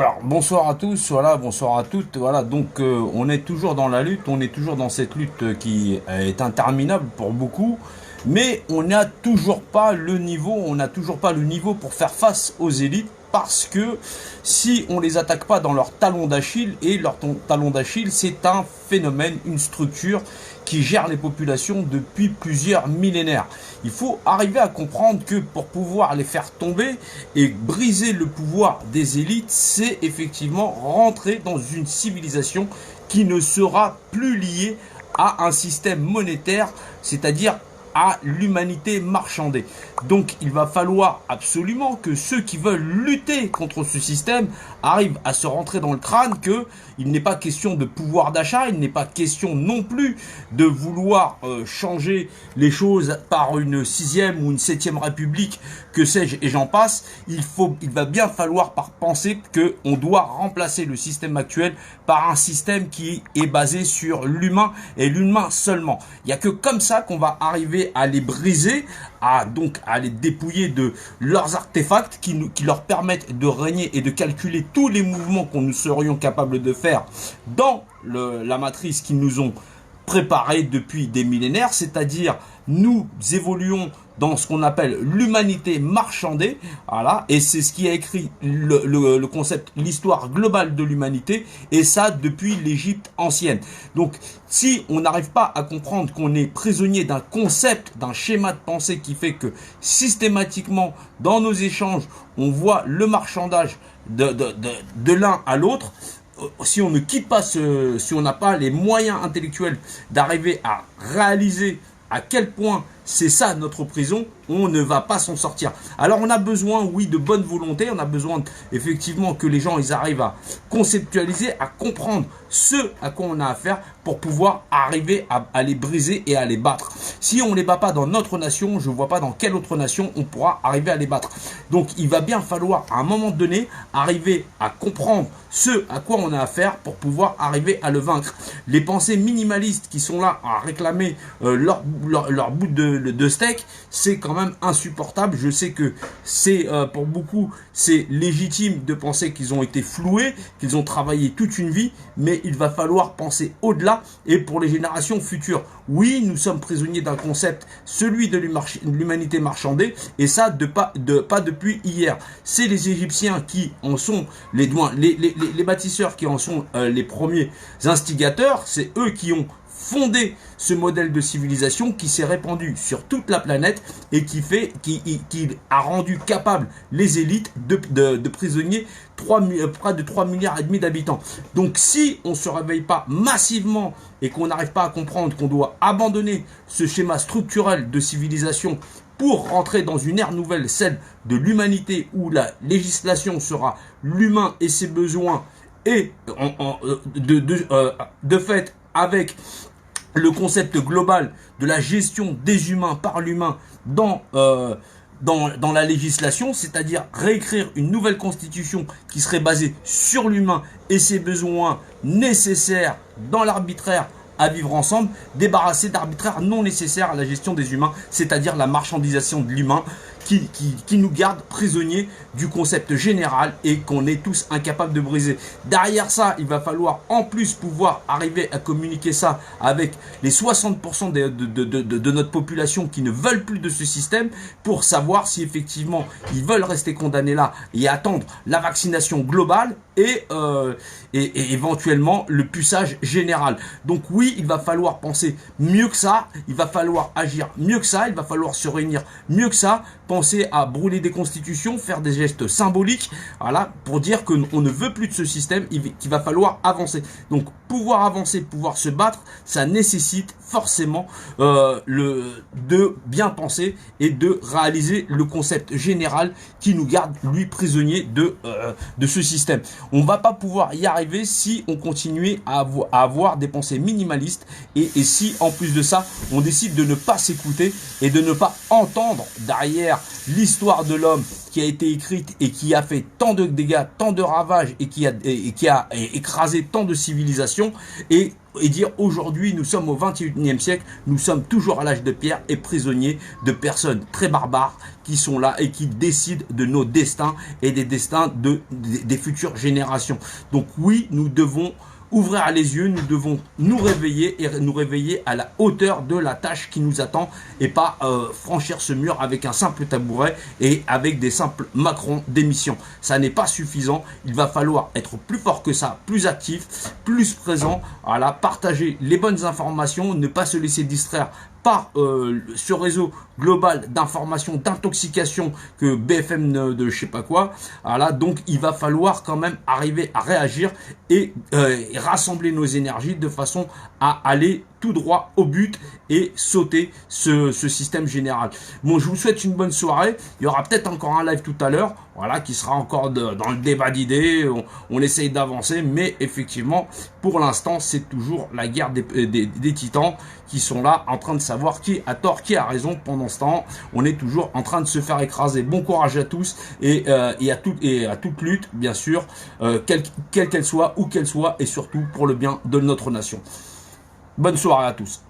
Alors, bonsoir à tous, voilà, bonsoir à toutes, voilà, donc on est toujours dans la lutte, on est toujours dans cette lutte qui est interminable pour beaucoup, mais on n'a toujours pas le niveau, pour faire face aux élites, parce que si on les attaque pas dans leur talon d'Achille, et leur talon d'Achille, c'est un phénomène, une structure qui gère les populations depuis plusieurs millénaires. Il faut arriver à comprendre que pour pouvoir les faire tomber et briser le pouvoir des élites, c'est effectivement rentrer dans une civilisation qui ne sera plus liée à un système monétaire, c'est-à-dire à l'humanité marchandée. Donc il va falloir absolument que ceux qui veulent lutter contre ce système arrivent à se rentrer dans le crâne que il n'est pas question de pouvoir d'achat, il n'est pas question non plus de vouloir changer les choses par une 6e ou une 7e république, que sais-je, et j'en passe. Il va bien falloir penser que on doit remplacer le système actuel par un système qui est basé sur l'humain et l'humain seulement. Il n'y a que comme ça qu'on va arriver à les briser, à les dépouiller de leurs artefacts qui leur permettent de régner et de calculer tous les mouvements qu'on nous serions capables de faire dans la matrice qu'ils nous ont préparée depuis des millénaires, c'est-à-dire nous évoluons dans ce qu'on appelle l'humanité marchandée, voilà, et c'est ce qui a écrit le concept, l'histoire globale de l'humanité, et ça depuis l'Égypte ancienne. Donc, si on n'arrive pas à comprendre qu'on est prisonnier d'un concept, d'un schéma de pensée qui fait que systématiquement, dans nos échanges, on voit le marchandage de l'un à l'autre, si on ne quitte pas si on n'a pas les moyens intellectuels d'arriver à réaliser à quel point c'est ça notre prison, on ne va pas s'en sortir. Alors on a besoin, oui, de bonne volonté, on a besoin effectivement que les gens ils arrivent à conceptualiser, à comprendre ce à quoi on a affaire pour pouvoir arriver à les briser et à les battre. Si on ne les bat pas dans notre nation, je ne vois pas dans quelle autre nation on pourra arriver à les battre. Donc il va bien falloir à un moment donné arriver à comprendre ce à quoi on a affaire pour pouvoir arriver à le vaincre. Les pensées minimalistes qui sont là à réclamer leur bout de steak, c'est quand même insupportable. Je sais que c'est pour beaucoup c'est légitime de penser qu'ils ont été floués, qu'ils ont travaillé toute une vie, mais il va falloir penser au-delà. Et pour les générations futures, oui, nous sommes prisonniers d'un concept, celui de l'humanité marchandée, et ça pas depuis hier. C'est les Égyptiens qui en sont les bâtisseurs, qui en sont les premiers instigateurs. C'est eux qui ont fondé ce modèle de civilisation qui s'est répandu sur toute la planète et qui a rendu capable les élites de prisonniers près de 3,5 milliards d'habitants. Donc si on ne se réveille pas massivement et qu'on n'arrive pas à comprendre qu'on doit abandonner ce schéma structurel de civilisation pour rentrer dans une ère nouvelle, celle de l'humanité, où la législation sera l'humain et ses besoins, et de fait avec le concept global de la gestion des humains par l'humain dans la législation, c'est-à-dire réécrire une nouvelle constitution qui serait basée sur l'humain et ses besoins nécessaires dans l'arbitraire à vivre ensemble, débarrasser d'arbitraire non nécessaire à la gestion des humains, c'est-à-dire la marchandisation de l'humain qui nous garde prisonniers du concept général et qu'on est tous incapables de briser. Derrière ça, il va falloir en plus pouvoir arriver à communiquer ça avec les 60% de notre population qui ne veulent plus de ce système, pour savoir si effectivement ils veulent rester condamnés là et attendre la vaccination globale et éventuellement le puçage général. Donc oui, il va falloir penser mieux que ça, il va falloir agir mieux que ça, il va falloir se réunir mieux que ça, penser à brûler des constitutions, faire des gestes symboliques, voilà, pour dire qu'on ne veut plus de ce système, qu'il va falloir avancer. Donc pouvoir avancer, pouvoir se battre, ça nécessite forcément de bien penser et de réaliser le concept général qui nous garde, lui, prisonniers de ce système. On va pas pouvoir y arriver si on continue à avoir des pensées minimalistes et si en plus de ça on décide de ne pas s'écouter et de ne pas entendre derrière l'histoire de l'homme qui a été écrite et qui a fait tant de dégâts, tant de ravages et qui a écrasé tant de civilisations et dire aujourd'hui nous sommes au 21e siècle, nous sommes toujours à l'âge de pierre et prisonniers de personnes très barbares qui sont là et qui décident de nos destins et des destins des futures générations. Donc oui, nous devons ouvrir les yeux, nous devons nous réveiller et nous réveiller à la hauteur de la tâche qui nous attend et pas franchir ce mur avec un simple tabouret et avec des simples Macron d'émission. Ça n'est pas suffisant, il va falloir être plus fort que ça, plus actif, plus présent, voilà, partager les bonnes informations, ne pas se laisser distraire par ce réseau global d'information, d'intoxication que BFM de je sais pas quoi. Voilà, donc il va falloir quand même arriver à réagir et rassembler nos énergies de façon à aller tout droit au but et sauter ce système général. Bon, je vous souhaite une bonne soirée. Il y aura peut-être encore un live tout à l'heure, voilà, qui sera encore dans le débat d'idées. On essaye d'avancer, mais effectivement, pour l'instant, c'est toujours la guerre des titans qui sont là, en train de savoir qui a tort, qui a raison. Pendant ce temps, on est toujours en train de se faire écraser. Bon courage à tous et à toute lutte, bien sûr, quelle qu'elle soit, où qu'elle soit, et surtout pour le bien de notre nation. Bonne soirée à tous.